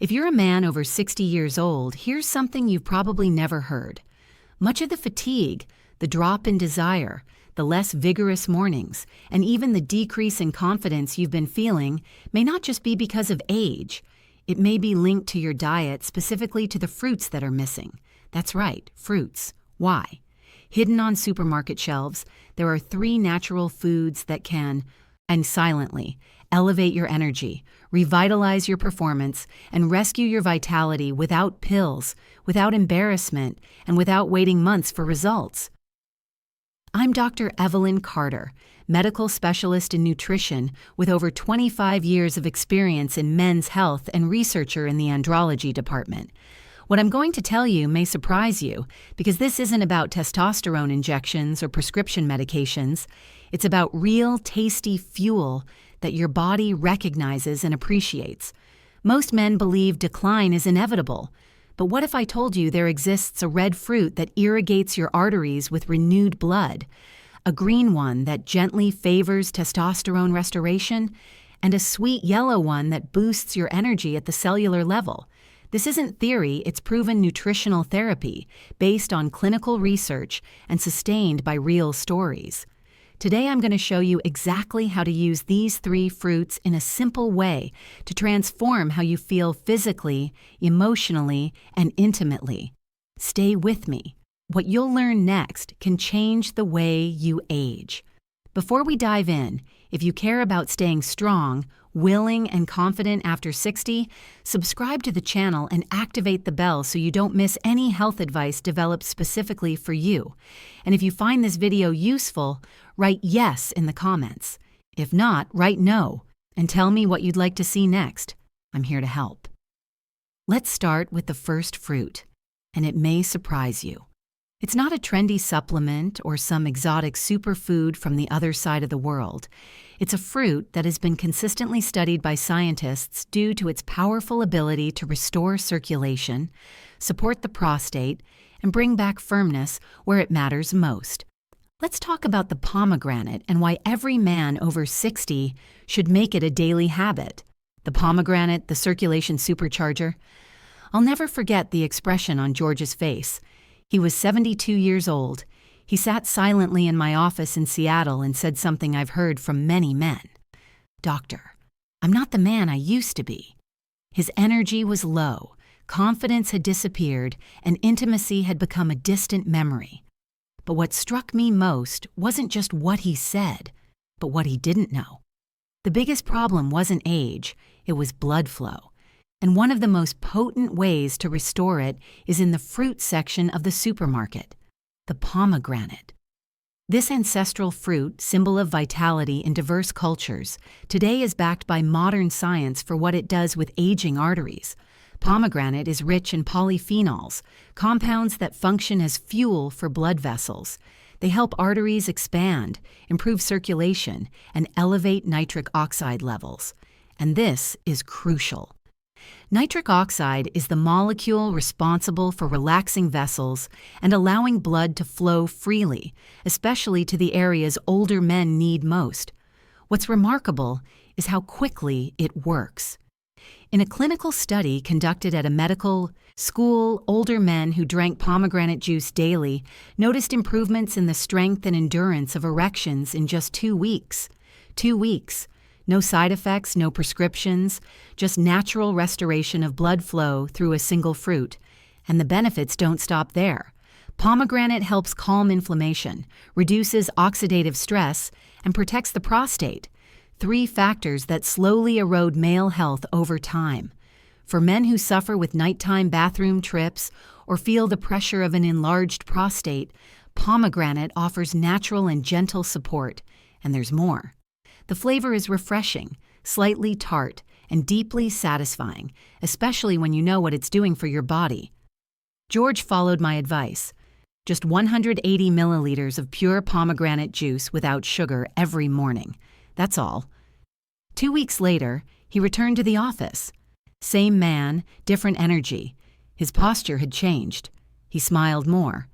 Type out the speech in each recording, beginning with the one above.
If you're a man over 60 years old, here's something you've probably never heard. Much of the fatigue, the drop in desire, the less vigorous mornings, and even the decrease in confidence you've been feeling may not just be because of age. It may be linked to your diet, specifically to the fruits that are missing. That's right, fruits. Why? Hidden on supermarket shelves, there are 3 natural foods that can, and silently, elevate your energy, revitalize your performance, and rescue your vitality without pills, without embarrassment, and without waiting months for results. I'm Dr. Evelyn Carter, medical specialist in nutrition with over 25 years of experience in men's health and researcher in the andrology department. What I'm going to tell you may surprise you because this isn't about testosterone injections or prescription medications. It's about real, tasty fuel that your body recognizes and appreciates. Most men believe decline is inevitable. But what if I told you there exists a red fruit that irrigates your arteries with renewed blood, a green one that gently favors testosterone restoration, and a sweet yellow one that boosts your energy at the cellular level? This isn't theory, it's proven nutritional therapy based on clinical research and sustained by real stories. Today I'm going to show you exactly how to use these 3 fruits in a simple way to transform how you feel physically, emotionally, and intimately. Stay with me. What you'll learn next can change the way you age. Before we dive in, if you care about staying strong, willing, and confident after 60, subscribe to the channel and activate the bell so you don't miss any health advice developed specifically for you. And if you find this video useful, write yes in the comments. If not, write no and tell me what you'd like to see next. I'm here to help. Let's start with the first fruit, and it may surprise you. It's not a trendy supplement or some exotic superfood from the other side of the world. It's a fruit that has been consistently studied by scientists due to its powerful ability to restore circulation, support the prostate, and bring back firmness where it matters most. Let's talk about the pomegranate and why every man over 60 should make it a daily habit. The pomegranate, the circulation supercharger. I'll never forget the expression on George's face. He was 72 years old. He sat silently in my office in Seattle and said something I've heard from many men. "Doctor, I'm not the man I used to be." His energy was low, confidence had disappeared, and intimacy had become a distant memory. But what struck me most wasn't just what he said, but what he didn't know. The biggest problem wasn't age, it was blood flow. And one of the most potent ways to restore it is in the fruit section of the supermarket, the pomegranate. This ancestral fruit, symbol of vitality in diverse cultures, today is backed by modern science for what it does with aging arteries. Pomegranate is rich in polyphenols, compounds that function as fuel for blood vessels. They help arteries expand, improve circulation, and elevate nitric oxide levels. And this is crucial. Nitric oxide is the molecule responsible for relaxing vessels and allowing blood to flow freely, especially to the areas older men need most. What's remarkable is how quickly it works. In a clinical study conducted at a medical school, older men who drank pomegranate juice daily noticed improvements in the strength and endurance of erections in just 2 weeks. 2 weeks. No side effects, no prescriptions, just natural restoration of blood flow through a single fruit. And the benefits don't stop there. Pomegranate helps calm inflammation, reduces oxidative stress, and protects the prostate. 3 factors that slowly erode male health over time. For men who suffer with nighttime bathroom trips or feel the pressure of an enlarged prostate, pomegranate offers natural and gentle support. And there's more. The flavor is refreshing, slightly tart, and deeply satisfying, especially when you know what it's doing for your body. George followed my advice. Just 180 milliliters of pure pomegranate juice without sugar every morning. That's all. 2 weeks later, he returned to the office. Same man, different energy. His posture had changed. He smiled more.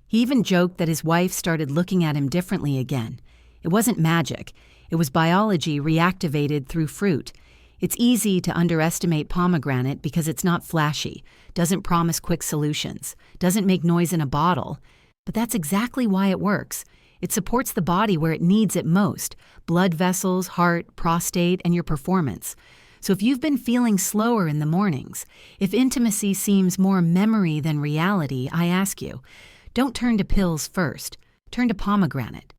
He even joked that his wife started looking at him differently again. It wasn't magic. It was biology reactivated through fruit. It's easy to underestimate pomegranate because it's not flashy, doesn't promise quick solutions, doesn't make noise in a bottle. But that's exactly why it works. It supports the body where it needs it most: blood vessels, heart, prostate, and your performance. So if you've been feeling slower in the mornings, if intimacy seems more memory than reality, I ask you, don't turn to pills first. Turn to pomegranate.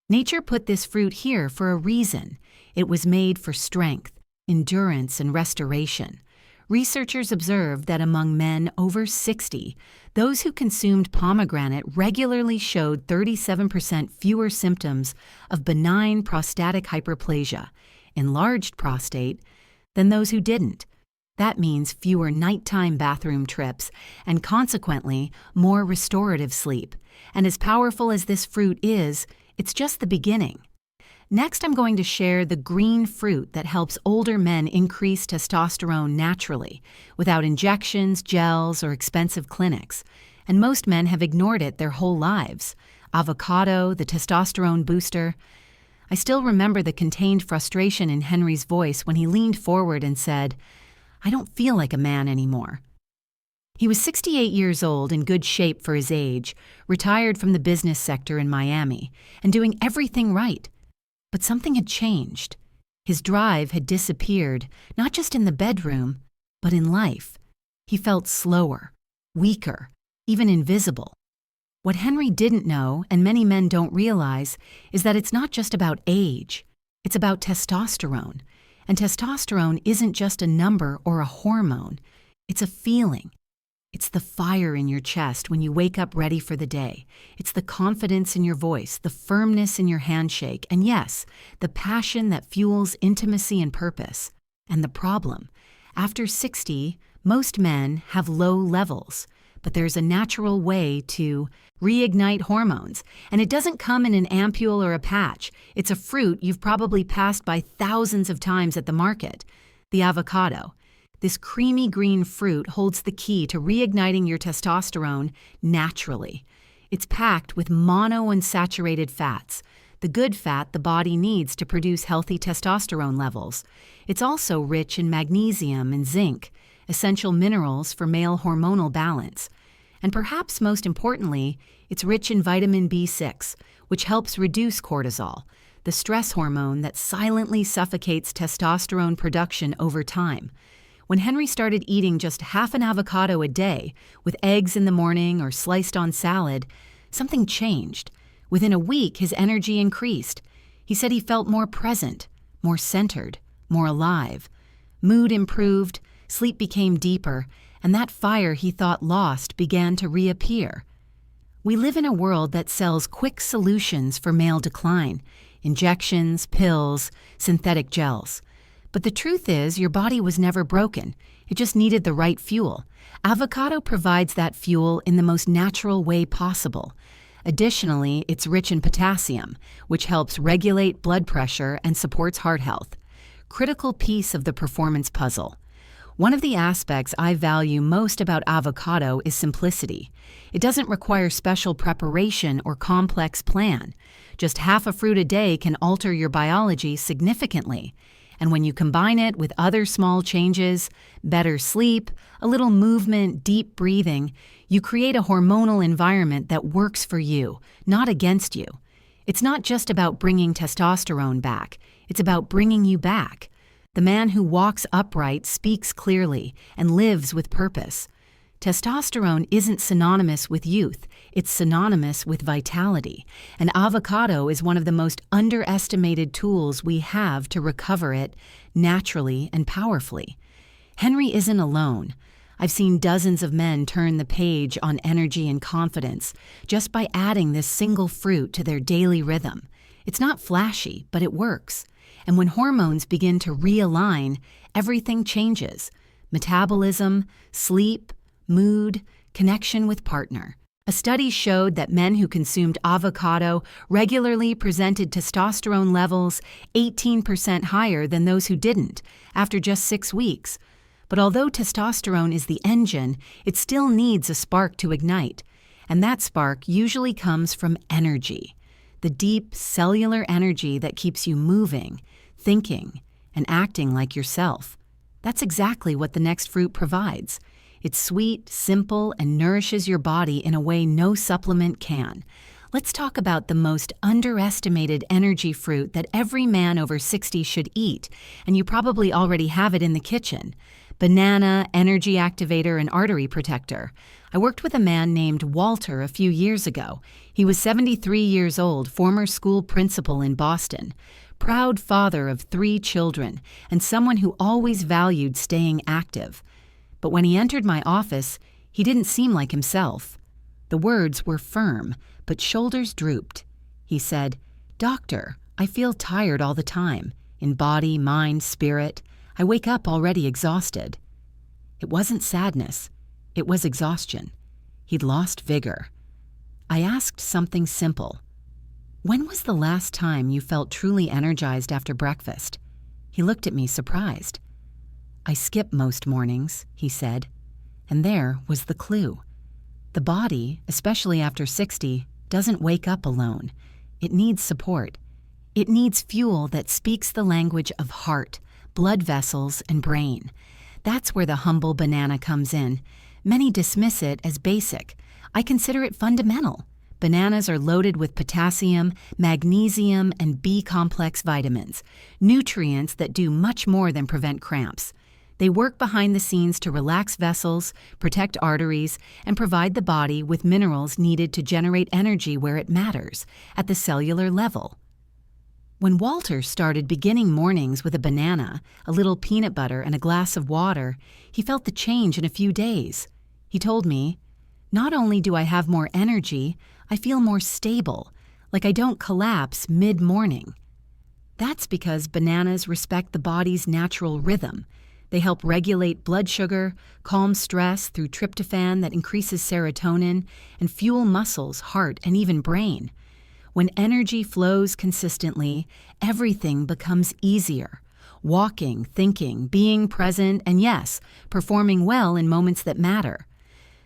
Nature put this fruit here for a reason. It was made for strength, endurance, and restoration. Researchers observed that among men over 60, those who consumed pomegranate regularly showed 37% fewer symptoms of benign prostatic hyperplasia, enlarged prostate, than those who didn't. That means fewer nighttime bathroom trips and consequently more restorative sleep. And as powerful as this fruit is, it's just the beginning. Next, I'm going to share the green fruit that helps older men increase testosterone naturally, without injections, gels, or expensive clinics. And most men have ignored it their whole lives. Avocado, the testosterone booster. I still remember the contained frustration in Henry's voice when he leaned forward and said, "I don't feel like a man anymore." He was 68 years old, in good shape for his age, retired from the business sector in Miami, and doing everything right. But something had changed. His drive had disappeared, not just in the bedroom, but in life. He felt slower, weaker, even invisible. What Henry didn't know, and many men don't realize, is that it's not just about age. It's about testosterone. And testosterone isn't just a number or a hormone. It's a feeling. It's the fire in your chest when you wake up ready for the day. It's the confidence in your voice, the firmness in your handshake, and yes, the passion that fuels intimacy and purpose. And the problem: after 60, most men have low levels, but there's a natural way to reignite hormones. And it doesn't come in an ampule or a patch. It's a fruit you've probably passed by thousands of times at the market: the avocado. This creamy green fruit holds the key to reigniting your testosterone naturally. It's packed with monounsaturated fats, the good fat the body needs to produce healthy testosterone levels. It's also rich in magnesium and zinc, essential minerals for male hormonal balance. And perhaps most importantly, it's rich in vitamin B6, which helps reduce cortisol, the stress hormone that silently suffocates testosterone production over time. When Henry started eating just half an avocado a day, with eggs in the morning or sliced on salad, something changed. Within a week, his energy increased. He said he felt more present, more centered, more alive. Mood improved, sleep became deeper, and that fire he thought lost began to reappear. We live in a world that sells quick solutions for male decline: injections, pills, synthetic gels. But the truth is, your body was never broken. It just needed the right fuel. Avocado provides that fuel in the most natural way possible. Additionally, it's rich in potassium, which helps regulate blood pressure and supports heart health. Critical piece of the performance puzzle. One of the aspects I value most about avocado is simplicity. It doesn't require special preparation or complex plan. Just half a fruit a day can alter your biology significantly. And when you combine it with other small changes, better sleep, a little movement, deep breathing, you create a hormonal environment that works for you, not against you. It's not just about bringing testosterone back. It's about bringing you back. The man who walks upright speaks clearly and lives with purpose. Testosterone isn't synonymous with youth. It's synonymous with vitality. And avocado is one of the most underestimated tools we have to recover it naturally and powerfully. Henry isn't alone. I've seen dozens of men turn the page on energy and confidence just by adding this single fruit to their daily rhythm. It's not flashy, but it works. And when hormones begin to realign, everything changes: metabolism, sleep, mood, connection with partner. A study showed that men who consumed avocado regularly presented testosterone levels 18% higher than those who didn't after just 6 weeks. But although testosterone is the engine, it still needs a spark to ignite. And that spark usually comes from energy, the deep cellular energy that keeps you moving, thinking, and acting like yourself. That's exactly what the next fruit provides. It's sweet, simple, and nourishes your body in a way no supplement can. Let's talk about the most underestimated energy fruit that every man over 60 should eat, and you probably already have it in the kitchen. Banana, energy activator, and artery protector. I worked with a man named Walter a few years ago. He was 73 years old, former school principal in Boston, proud father of 3 children, and someone who always valued staying active. But when he entered my office, he didn't seem like himself. The words were firm, but shoulders drooped. He said, "Doctor, I feel tired all the time, in body, mind, spirit. I wake up already exhausted." It wasn't sadness. It was exhaustion. He'd lost vigor. I asked something simple. "When was the last time you felt truly energized after breakfast?" He looked at me surprised. "I skip most mornings," he said. And there was the clue. The body, especially after 60, doesn't wake up alone. It needs support. It needs fuel that speaks the language of heart, blood vessels, and brain. That's where the humble banana comes in. Many dismiss it as basic. I consider it fundamental. Bananas are loaded with potassium, magnesium, and B-complex vitamins, nutrients that do much more than prevent cramps. They work behind the scenes to relax vessels, protect arteries, and provide the body with minerals needed to generate energy where it matters, at the cellular level. When Walter started beginning mornings with a banana, a little peanut butter, and a glass of water, he felt the change in a few days. He told me, "Not only do I have more energy, I feel more stable, like I don't collapse mid-morning." That's because bananas respect the body's natural rhythm. They help regulate blood sugar, calm stress through tryptophan that increases serotonin, and fuel muscles, heart, and even brain. When energy flows consistently, everything becomes easier. Walking, thinking, being present, and yes, performing well in moments that matter.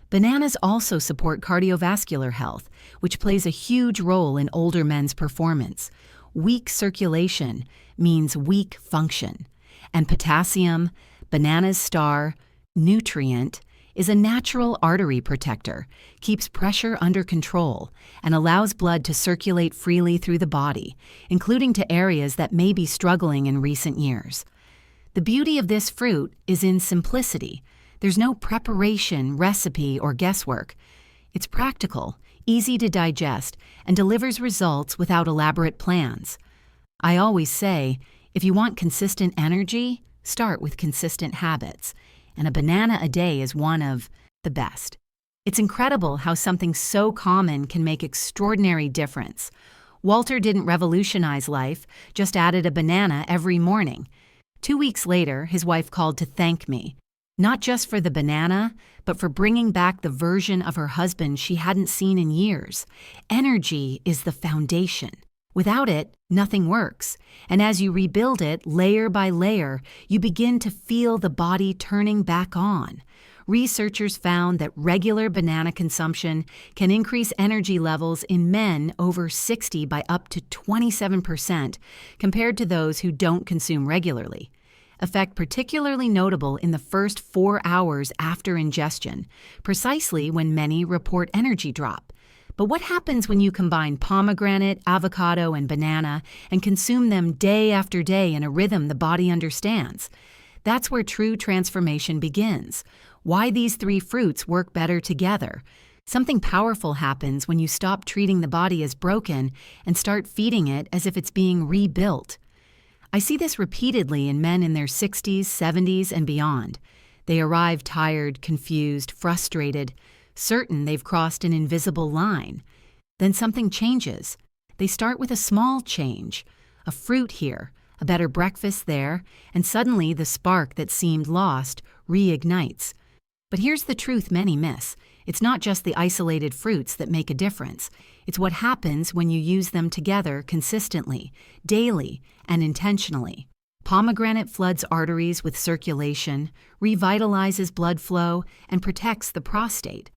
Bananas also support cardiovascular health, which plays a huge role in older men's performance. Weak circulation means weak function. And potassium, banana's star nutrient, is a natural artery protector, keeps pressure under control, and allows blood to circulate freely through the body, including to areas that may be struggling in recent years. The beauty of this fruit is in simplicity. There's no preparation, recipe, or guesswork. It's practical, easy to digest, and delivers results without elaborate plans. I always say, if you want consistent energy, start with consistent habits, and a banana a day is one of the best. It's incredible how something so common can make extraordinary difference. Walter didn't revolutionize life, just added a banana every morning. 2 weeks later, his wife called to thank me, not just for the banana, but for bringing back the version of her husband she hadn't seen in years. Energy is the foundation. Without it, nothing works. And as you rebuild it layer by layer, you begin to feel the body turning back on. Researchers found that regular banana consumption can increase energy levels in men over 60 by up to 27% compared to those who don't consume regularly. Effect particularly notable in the first 4 hours after ingestion, precisely when many report energy drop. But what happens when you combine pomegranate, avocado, and banana and consume them day after day in a rhythm the body understands? That's where true transformation begins. Why these 3 fruits work better together. Something powerful happens when you stop treating the body as broken and start feeding it as if it's being rebuilt. I see this repeatedly in men in their 60s, 70s, and beyond. They arrive tired, confused, frustrated, certain they've crossed an invisible line. Then something changes. They start with a small change, a fruit here, a better breakfast there, and suddenly the spark that seemed lost reignites. But here's the truth many miss. It's not just the isolated fruits that make a difference. It's what happens when you use them together consistently, daily, and intentionally. Pomegranate floods arteries with circulation, revitalizes blood flow, and protects the prostate.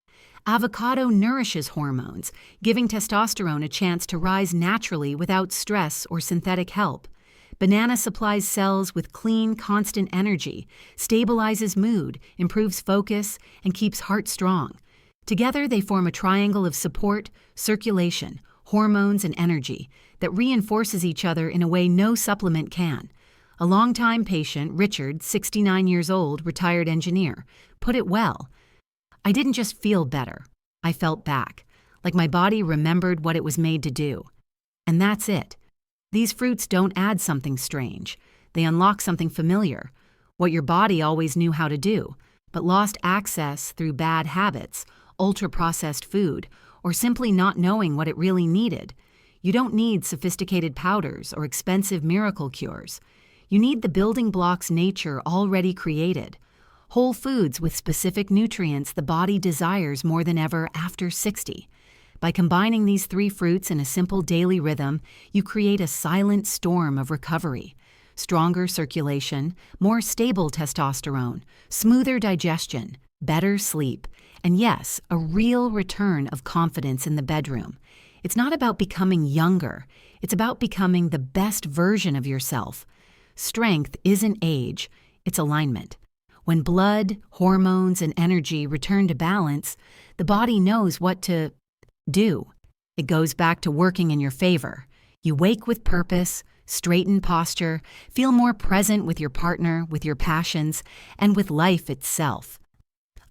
Avocado nourishes hormones, giving testosterone a chance to rise naturally without stress or synthetic help. Banana supplies cells with clean, constant energy, stabilizes mood, improves focus, and keeps heart strong. Together, they form a triangle of support, circulation, hormones, and energy that reinforces each other in a way no supplement can. A longtime patient, Richard, 69 years old, retired engineer, put it well. "I didn't just feel better. I felt back, like my body remembered what it was made to do. And that's it. These fruits don't add something strange. They unlock something familiar, what your body always knew how to do, but lost access through bad habits, ultra-processed food, or simply not knowing what it really needed. You don't need sophisticated powders or expensive miracle cures. You need the building blocks nature already created. Whole foods with specific nutrients the body desires more than ever after 60. By combining these three fruits in a simple daily rhythm, you create a silent storm of recovery. Stronger circulation, more stable testosterone, smoother digestion, better sleep, and yes, a real return of confidence in the bedroom. It's not about becoming younger. It's about becoming the best version of yourself. Strength isn't age, it's alignment. When blood, hormones, and energy return to balance, the body knows what to do. It goes back to working in your favor. You wake with purpose, straighten posture, feel more present with your partner, with your passions, and with life itself.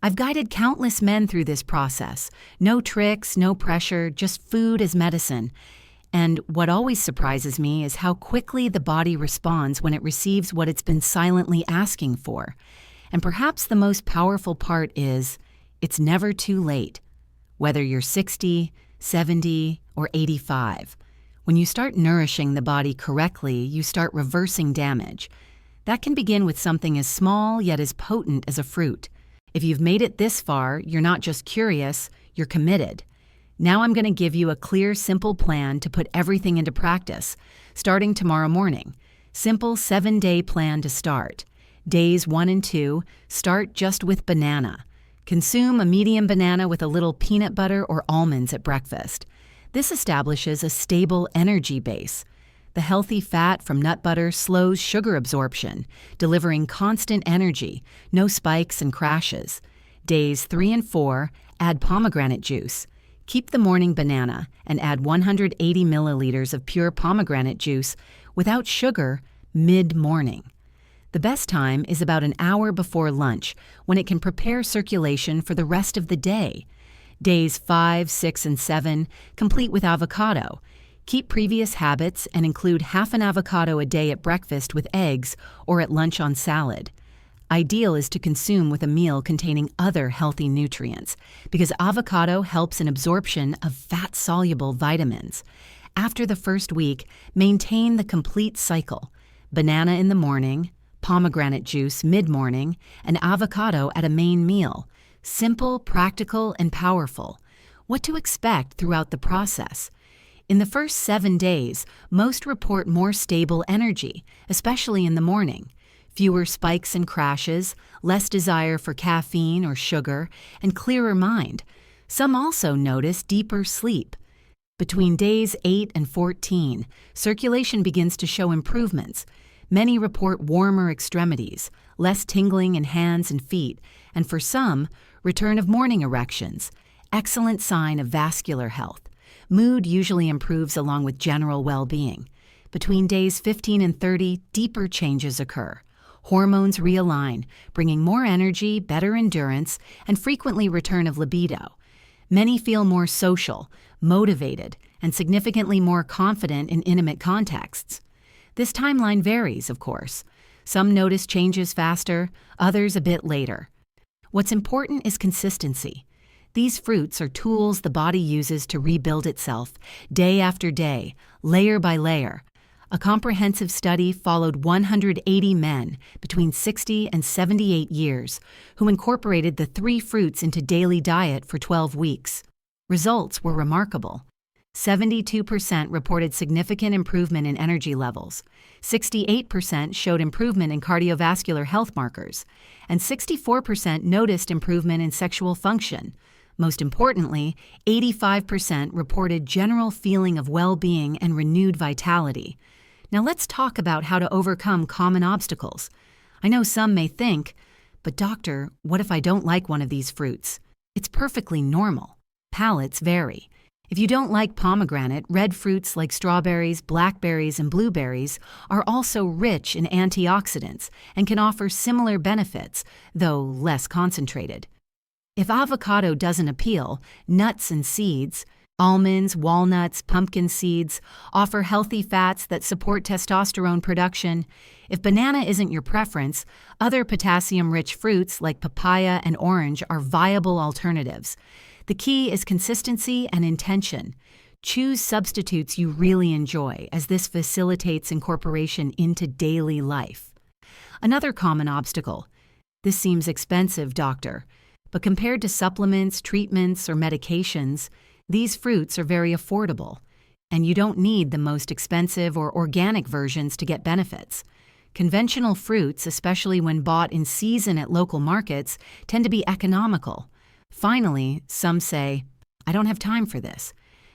I've guided countless men through this process. No tricks, no pressure, just food as medicine. And what always surprises me is how quickly the body responds when it receives what it's been silently asking for. And perhaps the most powerful part is, it's never too late. Whether you're 60, 70, or 85. When you start nourishing the body correctly, you start reversing damage. That can begin with something as small yet as potent as a fruit. If you've made it this far, you're not just curious, you're committed. Now I'm going to give you a clear, simple plan to put everything into practice, starting tomorrow morning. Simple 7-day plan to start. Days 1 and 2, start just with banana. Consume a medium banana with a little peanut butter or almonds at breakfast. This establishes a stable energy base. The healthy fat from nut butter slows sugar absorption, delivering constant energy, no spikes and crashes. Days 3 and 4, add pomegranate juice. Keep the morning banana and add 180 milliliters of pure pomegranate juice without sugar mid-morning. The best time is about an hour before lunch, when it can prepare circulation for the rest of the day. Days 5, 6, and 7, complete with avocado. Keep previous habits and include half an avocado a day at breakfast with eggs or at lunch on salad. Ideal is to consume with a meal containing other healthy nutrients, because avocado helps in absorption of fat-soluble vitamins. After the first week, maintain the complete cycle. Banana in the morning, pomegranate juice mid-morning, and avocado at a main meal. Simple, practical, and powerful. What to expect throughout the process? In the first 7 days, most report more stable energy, especially in the morning. Fewer spikes and crashes, less desire for caffeine or sugar, and clearer mind. Some also notice deeper sleep. Between days 8 and 14, circulation begins to show improvements. Many report warmer extremities, less tingling in hands and feet, and for some, return of morning erections, excellent sign of vascular health. Mood usually improves along with general well-being. Between days 15 and 30, deeper changes occur. Hormones realign, bringing more energy, better endurance, and frequently return of libido. Many feel more social, motivated, and significantly more confident in intimate contexts. This timeline varies, of course. Some notice changes faster, others a bit later. What's important is consistency. These fruits are tools the body uses to rebuild itself, day after day, layer by layer. A comprehensive study followed 180 men between 60 and 78 years who incorporated the 3 fruits into daily diet for 12 weeks. Results were remarkable. 72% reported significant improvement in energy levels, 68% showed improvement in cardiovascular health markers, and 64% noticed improvement in sexual function. Most importantly, 85% reported general feeling of well-being and renewed vitality. Now let's talk about how to overcome common obstacles. I know some may think, but doctor, what if I don't like one of these fruits? It's perfectly normal. Palates vary. If you don't like pomegranate, red fruits like strawberries, blackberries, and blueberries are also rich in antioxidants and can offer similar benefits, though less concentrated. If avocado doesn't appeal, nuts and seeds, almonds, walnuts, pumpkin seeds offer healthy fats that support testosterone production. If banana isn't your preference, other potassium-rich fruits like papaya and orange are viable alternatives. The key is consistency and intention. Choose substitutes you really enjoy, as this facilitates incorporation into daily life. Another common obstacle. This seems expensive, doctor, but compared to supplements, treatments, or medications, these fruits are very affordable, and you don't need the most expensive or organic versions to get benefits. Conventional fruits, especially when bought in season at local markets, tend to be economical. Finally, some say, I don't have time for this.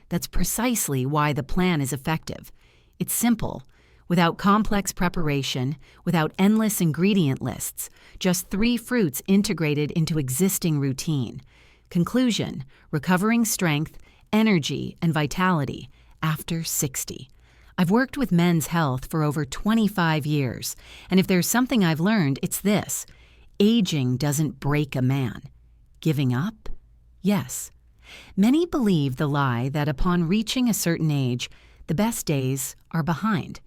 That's precisely why the plan is effective. It's simple, without complex preparation, without endless ingredient lists, just 3 fruits integrated into existing routine. Conclusion: recovering strength, energy, and vitality after 60. I've worked with men's health for over 25 years, and if there's something I've learned, it's this: aging doesn't break a man. Giving up? Yes. Many believe the lie that upon reaching a certain age, the best days are behind.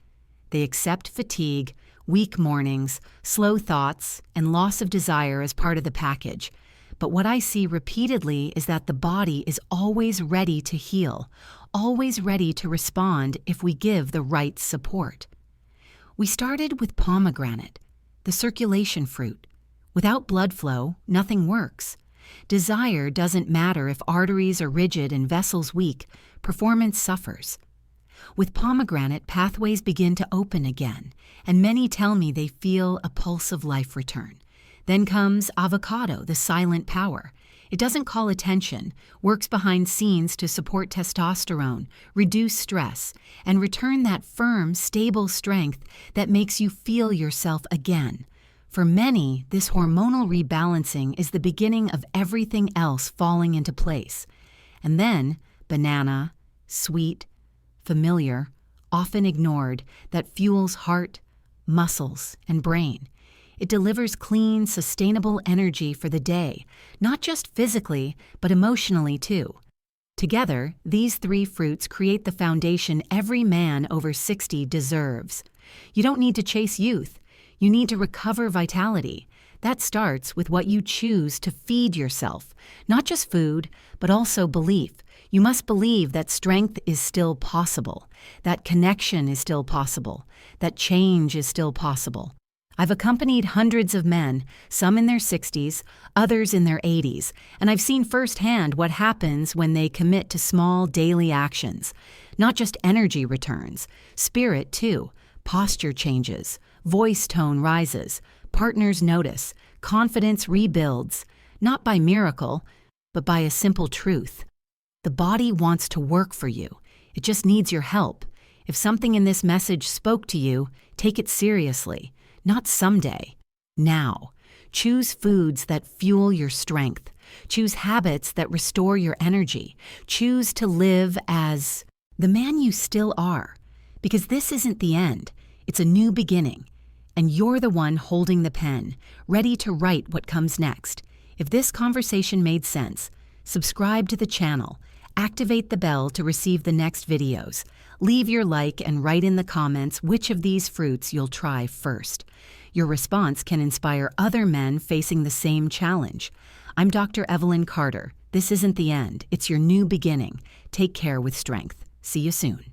They accept fatigue, weak mornings, slow thoughts, and loss of desire as part of the package. But what I see repeatedly is that the body is always ready to heal, always ready to respond if we give the right support. We started with pomegranate, the circulation fruit. Without blood flow, nothing works. Desire doesn't matter if arteries are rigid and vessels weak, performance suffers. With pomegranate, pathways begin to open again, and many tell me they feel a pulse of life return. Then comes avocado, the silent power. It doesn't call attention, works behind scenes to support testosterone, reduce stress, and return that firm, stable strength that makes you feel yourself again. For many, this hormonal rebalancing is the beginning of everything else falling into place. And then, banana, sweet, familiar, often ignored, that fuels heart, muscles, and brain. It delivers clean, sustainable energy for the day, not just physically, but emotionally too. Together, these 3 fruits create the foundation every man over 60 deserves. You don't need to chase youth. You need to recover vitality. That starts with what you choose to feed yourself, not just food, but also belief. You must believe that strength is still possible, that connection is still possible, that change is still possible. I've accompanied hundreds of men, some in their 60s, others in their 80s, and I've seen firsthand what happens when they commit to small daily actions. Not just energy returns, spirit too, posture changes, voice tone rises, partners notice, confidence rebuilds, not by miracle, but by a simple truth. The body wants to work for you. It just needs your help. If something in this message spoke to you, take it seriously. Not someday. Now. Choose foods that fuel your strength. Choose habits that restore your energy. Choose to live as the man you still are. Because this isn't the end. It's a new beginning. And you're the one holding the pen, ready to write what comes next. If this conversation made sense, subscribe to the channel. Activate the bell to receive the next videos. Leave your like and write in the comments which of these fruits you'll try first. Your response can inspire other men facing the same challenge. I'm Dr. Evelyn Carter. This isn't the end. It's your new beginning. Take care with strength. See you soon.